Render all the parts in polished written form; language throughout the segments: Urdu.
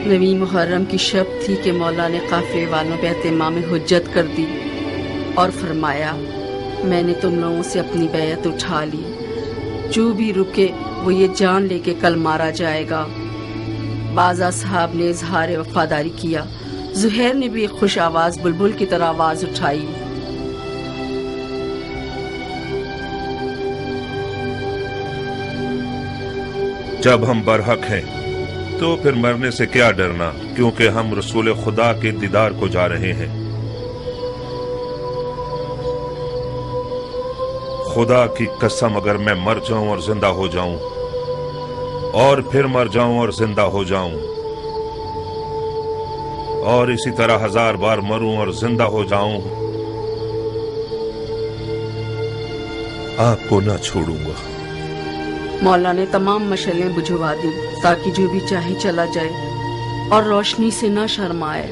نویں محرم کی شب تھی کہ مولا نے قافلے والوں پہ اہتمام حجت کر دی اور فرمایا میں نے تم لوگوں سے اپنی بیعت اٹھا لی، جو بھی رکے وہ یہ جان لے کے کل مارا جائے گا۔ بعض اصحاب نے اظہار وفاداری کیا، زہیر نے بھی ایک خوش آواز بلبل کی طرح آواز اٹھائی، جب ہم برحق ہیں تو پھر مرنے سے کیا ڈرنا، کیونکہ ہم رسول خدا کے دیدار کو جا رہے ہیں۔ خدا کی قسم اگر میں مر جاؤں اور زندہ ہو جاؤں اور پھر مر جاؤں اور زندہ ہو جاؤں اور اسی طرح 1000 بار مروں اور زندہ ہو جاؤں، آپ کو نہ چھوڑوں گا۔ مولا نے تمام مشعلیں بجھوا دی تاکہ جو بھی چاہے چلا جائے اور روشنی سے نہ شرمائے۔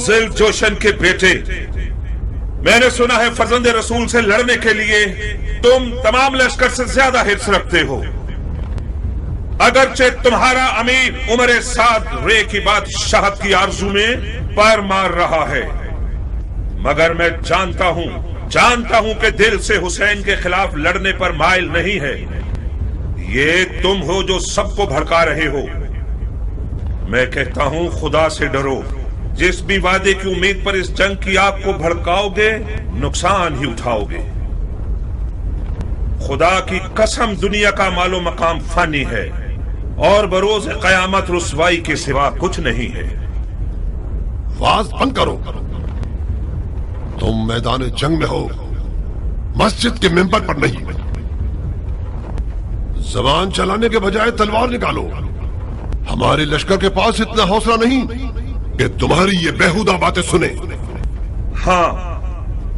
ذیل جوشن کے بیٹے، میں نے سنا ہے فرزند رسول سے لڑنے کے لیے تم تمام لشکر سے زیادہ حرص رکھتے ہو۔ اگرچہ تمہارا امیر عمر سعد رے کی بادشاہت کی آرزو میں پیر مار رہا ہے، مگر میں جانتا ہوں کہ دل سے حسین کے خلاف لڑنے پر مائل نہیں ہے۔ یہ تم ہو جو سب کو بھڑکا رہے ہو۔ میں کہتا ہوں خدا سے ڈرو، جس بھی وعدے کی امید پر اس جنگ کی آگ کو بھڑکاؤ گے نقصان ہی اٹھاؤ گے۔ خدا کی قسم دنیا کا مال و مقام فانی ہے اور بروز قیامت رسوائی کے سوا کچھ نہیں ہے۔ واز بند کرو، تم میدان جنگ میں ہو، مسجد کے ممبر پر نہیں۔ زبان چلانے کے بجائے تلوار نکالو۔ ہمارے لشکر کے پاس اتنا حوصلہ نہیں کہ تمہاری یہ بیہودہ باتیں سنے۔ ہاں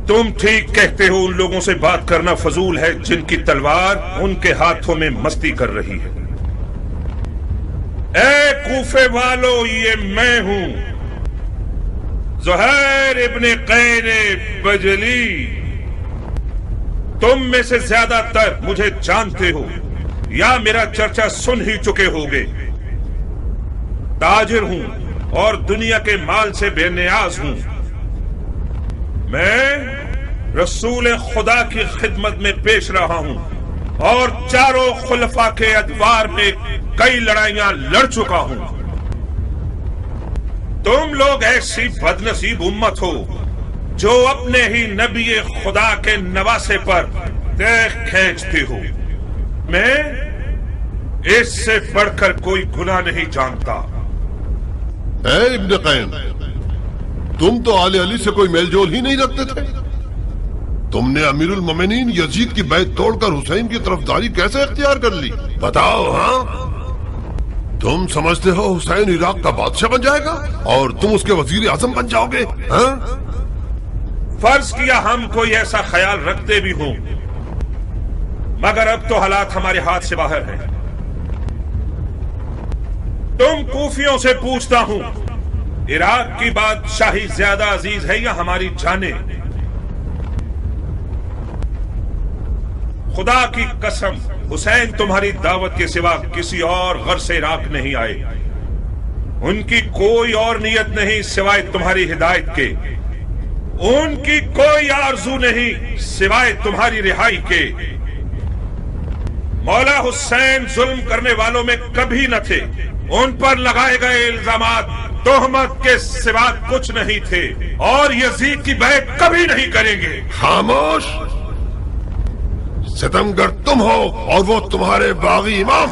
تم ٹھیک کہتے ہو، ان لوگوں سے بات کرنا فضول ہے جن کی تلوار ان کے ہاتھوں میں مستی کر رہی ہے۔ اے کوفے والو، یہ میں ہوں زہیر ابن قین بجلی۔ تم میں سے زیادہ تر مجھے جانتے ہو یا میرا چرچا سن ہی چکے ہوگے۔ تاجر ہوں اور دنیا کے مال سے بے نیاز ہوں۔ میں رسول خدا کی خدمت میں پیش رہا ہوں اور چاروں خلفاء کے ادوار میں کئی لڑائیاں لڑ چکا ہوں۔ تم لوگ ایسی بدنصیب امت ہو جو اپنے ہی نبی خدا کے نواسے پر دیکھ کھینچتے ہو۔ میں اس سے بڑھ کر کوئی گناہ نہیں جانتا۔ اے ابن قین، تم تو آل علی سے کوئی میل جول ہی نہیں رکھتے تھے۔ تم نے امیر المومنین یزید کی بیعت توڑ کر حسین کی طرفداری کیسے اختیار کر لی؟ بتاؤ۔ ہاں تم سمجھتے ہو حسین عراق کا بادشاہ بن جائے گا اور تم اس کے وزیر اعظم بن جاؤ گے؟ ہاں فرض کیا ہم کوئی ایسا خیال رکھتے بھی ہوں، مگر اب تو حالات ہمارے ہاتھ سے باہر ہیں۔ تم کوفیوں سے پوچھتا ہوں، عراق کی بادشاہی زیادہ عزیز ہے یا ہماری جانیں؟ خدا کی قسم حسین تمہاری دعوت کے سوا کسی اور غرض سے عراق نہیں آئے۔ ان کی کوئی اور نیت نہیں سوائے تمہاری ہدایت کے، ان کی کوئی آرزو نہیں سوائے تمہاری رہائی کے۔ مولا حسین ظلم کرنے والوں میں کبھی نہ تھے، ان پر لگائے گئے الزامات تہمت کے سوا کچھ نہیں تھے اور یزید کی بیعت کبھی نہیں کریں گے۔ خاموش، ستمگر تم ہو اور وہ تمہارے باغی امام۔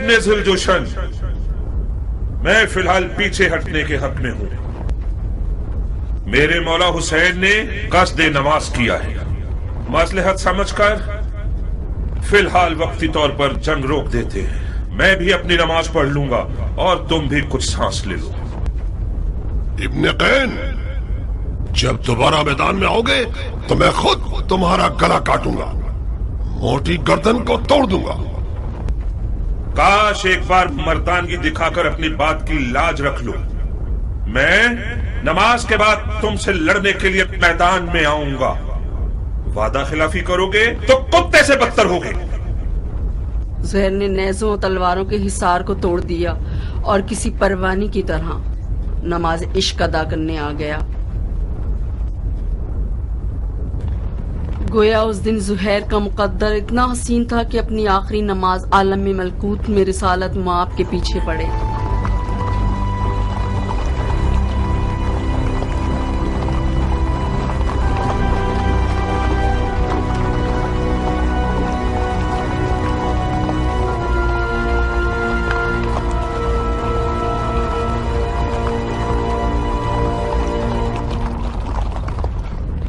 ابن ذوالجوشن، میں فی الحال پیچھے ہٹنے کے حق میں ہوں۔ میرے مولا حسین نے قصد نماز کیا ہے، مصلحت سمجھ کر فی الحال وقتی طور پر جنگ روک دیتے ہیں۔ میں بھی اپنی نماز پڑھ لوں گا اور تم بھی کچھ سانس لے لو۔ ابن قین، جب دوبارہ میدان میں آؤ گے تو میں خود تمہارا گلا کاٹوں گا، موٹی گردن کو توڑ دوں گا۔ کاش ایک بار مردانگی دکھا کر اپنی بات کی لاج رکھ لو۔ میں نماز کے بعد تم سے لڑنے کے لیے میدان میں آؤں گا۔ وعدہ خلافی کرو گے تو کتے سے بدتر ہوگے۔ زہر نے نیزوں اور تلواروں کے حصار کو توڑ دیا اور کسی پروانی کی طرح نماز عشق ادا کرنے آ گیا۔ گویا اس دن زہیر کا مقدر اتنا حسین تھا کہ اپنی آخری نماز عالم ملکوت میں رسالت مآب کے پیچھے پڑے۔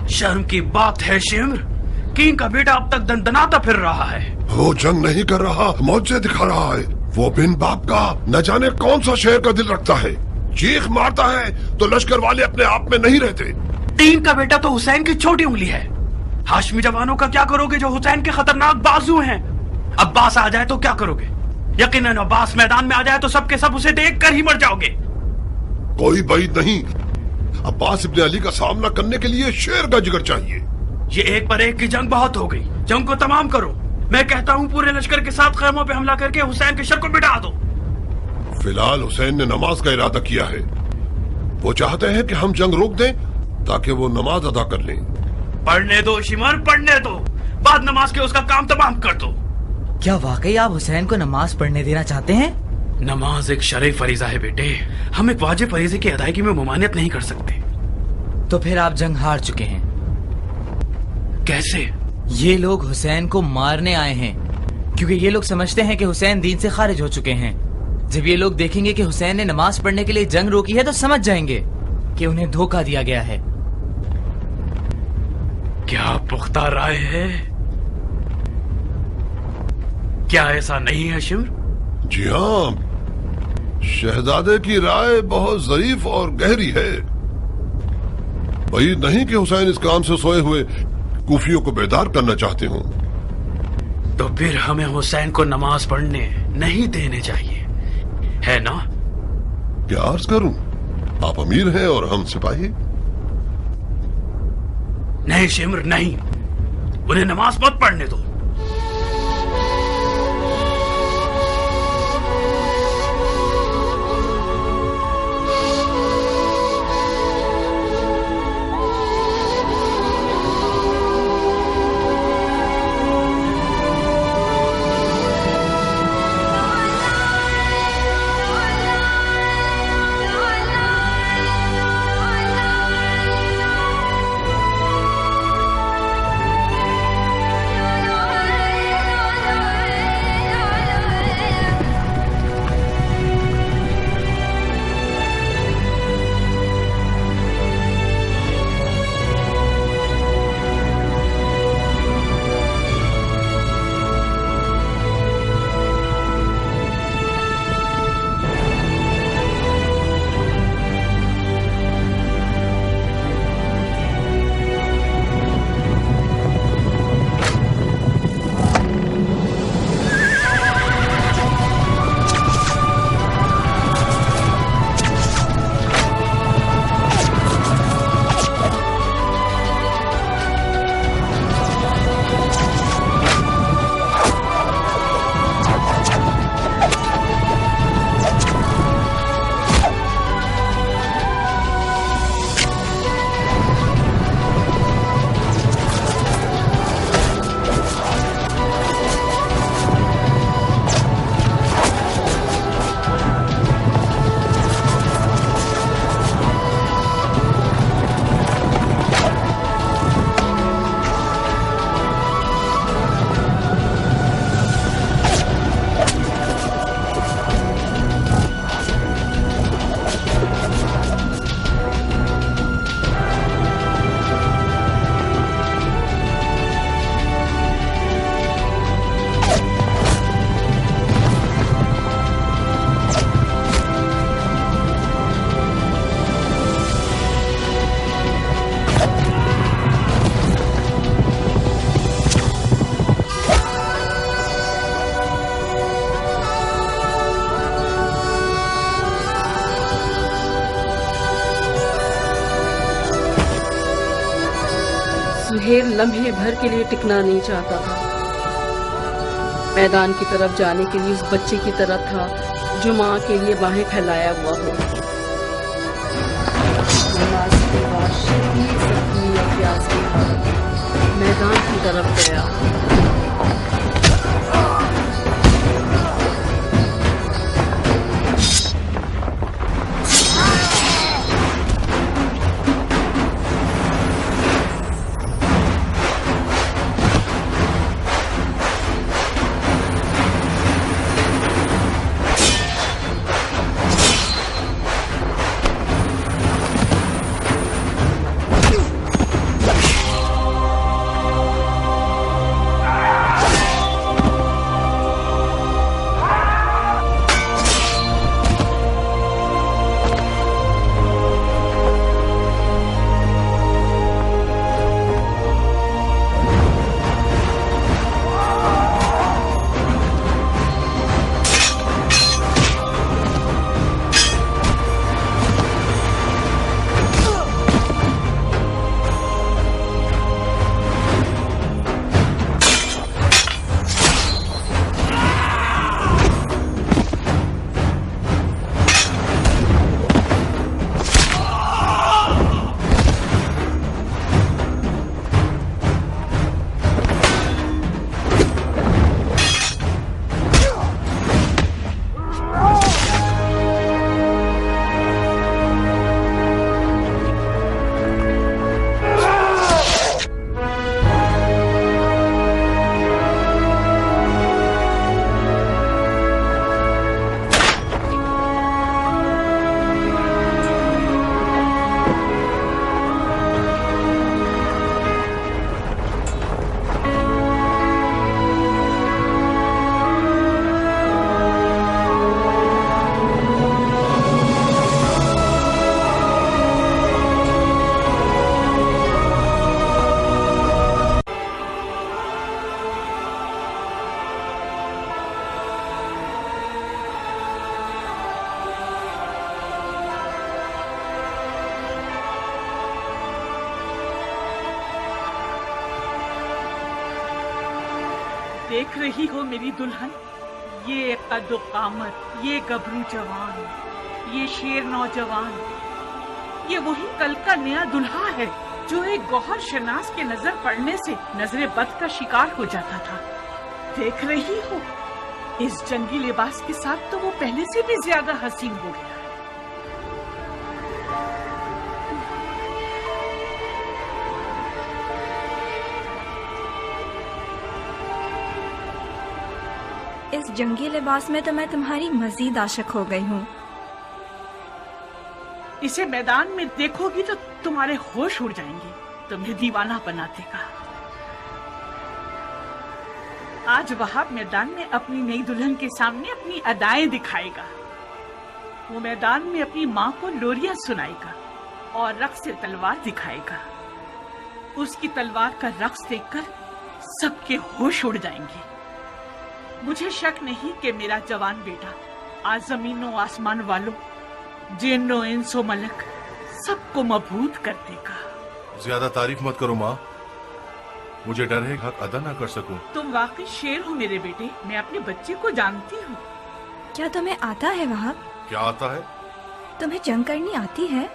شرم کی بات ہے شمر، کینگ کا بیٹا اب تک دندناتا پھر رہا ہے۔ وہ جنگ نہیں کر رہا، معجزے دکھا رہا ہے۔ وہ بن باپ کا نہ جانے کون سا شہر کا دل رکھتا ہے، چیخ مارتا ہے تو لشکر والے اپنے آپ میں نہیں رہتے۔ کینگ کا بیٹا تو حسین کی چھوٹی انگلی ہے۔ ہاشمی جوانوں کا کیا کرو گے جو حسین کے خطرناک بازو ہیں؟ عباس آ جائے تو کیا کرو گے؟ یقیناً عباس میدان میں آ جائے تو سب کے سب اسے دیکھ کر ہی مر جاؤ گے۔ کوئی بعید نہیں، عباس ابن علی کا سامنا کرنے کے لیے شیر کا جگر چاہیے۔ یہ ایک پر ایک کی جنگ بہت ہو گئی، جنگ کو تمام کرو۔ میں کہتا ہوں پورے لشکر کے ساتھ خیموں پہ حملہ کر کے حسین کے شر کو مٹا دو۔ فی الحال حسین نے نماز کا ارادہ کیا ہے، وہ چاہتے ہیں کہ ہم جنگ روک دیں تاکہ وہ نماز ادا کر لیں۔ پڑھنے دو شمر، پڑھنے دو، بعد نماز کے اس کا کام تمام کر دو۔ کیا واقعی آپ حسین کو نماز پڑھنے دینا چاہتے ہیں؟ نماز ایک شرعی فریضہ ہے بیٹے، ہم ایک واجب فریضے کی ادائیگی میں ممانعت نہیں کر سکتے۔ تو پھر آپ جنگ ہار چکے ہیں۔ کیسے؟ یہ لوگ حسین کو مارنے آئے ہیں کیونکہ یہ لوگ سمجھتے ہیں کہ حسین دین سے خارج ہو چکے ہیں۔ جب یہ لوگ دیکھیں گے کہ حسین نے نماز پڑھنے کے لیے جنگ روکی ہے تو سمجھ جائیں گے کہ انہیں دھوکہ دیا گیا ہے۔ کیا پختہ رائے ہے؟ کیا ایسا نہیں ہے شمر؟ جی ہاں، شہزادے کی رائے بہت ظریف اور گہری ہے۔ بعید نہیں کہ حسین اس کام سے سوئے ہوئے کوفیوں کو بیدار کرنا چاہتے ہوں۔ تو پھر ہمیں حسین کو نماز پڑھنے نہیں دینے چاہیے، ہے نا؟ کیا عرض کروں، آپ امیر ہیں اور ہم سپاہی۔ نہیں شمر نہیں، انہیں نماز مت پڑھنے دو۔ ڈھیر لمحے بھر کے لیے ٹکنا نہیں چاہتا تھا. میدان کی طرف جانے کے لیے اس بچے کی طرح تھا جو ماں کے لیے باہیں پھیلایا ہوا ہو. نماز کے بعد شدید زخمی اور پیاس کے بعد میدان کی طرف گیا. دیکھ رہی ہو میری دلہن، یہ قد و قامت، یہ گبرو جوان، یہ شیر نوجوان، یہ وہی کل کا نیا دلہا ہے جو ایک گوہر شناس کے نظر پڑنے سے نظر بد کا شکار ہو جاتا تھا. دیکھ رہی ہو اس جنگی لباس کے ساتھ تو وہ پہلے سے بھی زیادہ حسین ہو گیا. اس جنگی لباس میں تو میں تمہاری مزید عاشق ہو گئی ہوں. اسے میدان میں دیکھو گی تو تمہارے ہوش اڑ جائیں گے، تمہیں دیوانہ بنا دے گا. آج وہاب میدان میں اپنی نئی دلہن کے سامنے اپنی ادائیں دکھائے گا. وہ میدان میں اپنی ماں کو لوریاں سنائے گا اور رقص تلوار دکھائے گا. اس کی تلوار کا رقص دیکھ کر سب کے ہوش اڑ جائیں گے. مجھے شک نہیں کہ میرا جوان بیٹا آج زمین و آسمان والوں، جن و انس و ملک سب کو مبہوت کر دے گا. زیادہ تعریف مت کرو ماں، مجھے ڈر ہے حق ادا نہ کر سکوں. تم واقعی شیر ہو میرے بیٹے، میں اپنے بچے کو جانتی ہوں. کیا تمہیں آتا ہے وہاب؟ کیا آتا ہے؟ تمہیں جنگ کرنی آتی ہے؟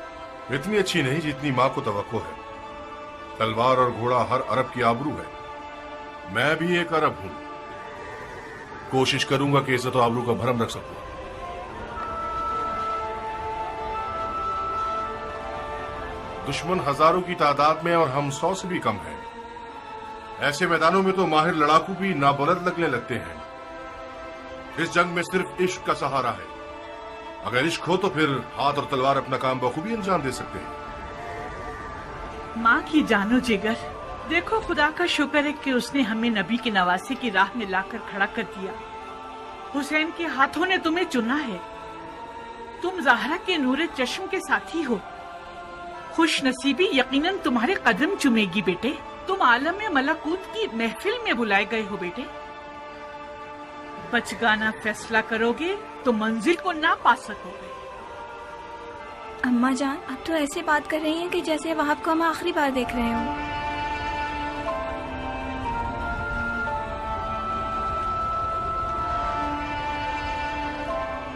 اتنی اچھی نہیں جتنی ماں کو توقع ہے. تلوار اور گھوڑا ہر عرب کی آبرو ہے، میں بھی ایک عرب ہوں. کوشش کروں گا کہ عزت و آبرو کا بھرم رکھ سکوں. دشمن ہزاروں کی تعداد میں اور ہم 100 سے بھی کم ہیں. ایسے میدانوں میں تو ماہر لڑاکو بھی نابلد لگنے لگتے ہیں. اس جنگ میں صرف عشق کا سہارا ہے. اگر عشق ہو تو پھر ہاتھ اور تلوار اپنا کام بخوبی انجام دے سکتے ہیں. ماں کی جانو جگر، دیکھو خدا کا شکر ہے کہ اس نے ہمیں نبی کی نوازی کی راہ میں لا کر کھڑا کر دیا. حسین کے ہاتھوں نے تمہیں چنا ہے. تم زہرا کے نور چشم کے ساتھی ہو. خوش نصیبی یقیناً تمہارے قدم چومے گی بیٹے. تم عالم ملکوت کی محفل میں بلائے گئے ہو بیٹے. بچگانا فیصلہ کرو گے تو منزل کو نہ پا سکو گے. اماں جان، اب تو ایسے بات کر رہی ہیں کہ جیسے وہاب کو ہم آخری بار دیکھ رہے ہوں.